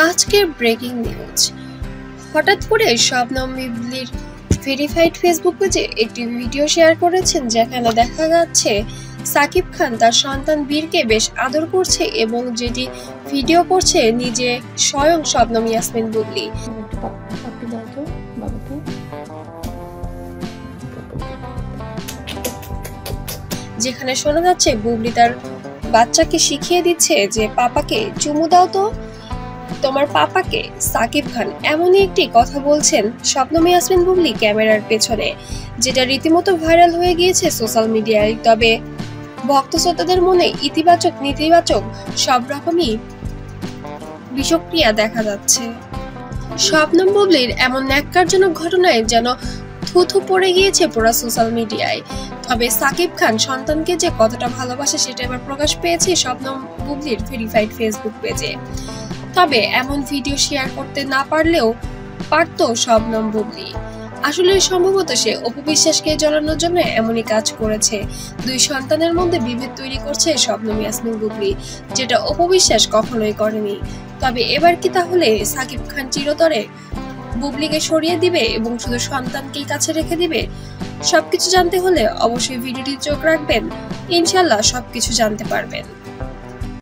আজকের breaking news. হঠাৎ করে শবনম বুবলির ভেরিফাইড ফেসবুক পেজে একটি ভিডিও শেয়ার করেছেন, যেখানে দেখা যাচ্ছে সাকিব খান তার সন্তান বীরকে বেশ আদর করছে এবং যেটি ভিডিও করছে নিজে স্বয়ং শবনম ইয়াসমিন বুবলি। যেখানে শোনা যাচ্ছে বুবলি তার বাচ্চাকে শিখিয়ে দিচ্ছে যে পাপাকে চুমু দাও তো, তোমার পাপাকে। সাকিব খান এমনই একটি কথা বলছেন শবনম ইয়াসমিন বুবলি ক্যামেরার পেছনে, যেটা রীতিমতো ভাইরাল হয়ে গিয়েছে সোশ্যাল মিডিয়ায়। তবে ভক্ত শ্রোতাদের মনে ইতিবাচক নেতিবাচক সব রকমই বিষক্রিয়া দেখা যাচ্ছে। শবনম বুবলির এমন ন্যাক্কারজনক ঘটনায় যেন থুথু পড়ে গিয়েছে পুরো সোশ্যাল মিডিয়ায়। তবে সাকিব খান সন্তানকে যে কতটা ভালোবাসে সেটা এবার প্রকাশ পেয়েছে শবনম বুবলির ভেরিফাইড ফেসবুক পেজে। তবে এমন ভিডিও শেয়ার করতে না পারলেও পারত শবনম বুবলি। আসলে সম্ভবত সে অপু বিশ্বাসকে জ্বলানোর জন্য এমনই কাজ করেছে। দুই সন্তানের মধ্যে বিভেদ তৈরি করছে শবনম ইয়াসমিন বুবলি, যেটা অপু বিশ্বাস কখনোই করেনি। তবে এবার কি তাহলে সাকিব খান চিরতরে বুবলিকে সরিয়ে দিবে এবং শুধু সন্তানকেই কাছে রেখে দিবে? সবকিছু জানতে হলে অবশ্যই ভিডিওটি চোখ রাখবেন, ইনশাল্লাহ সবকিছু জানতে পারবেন।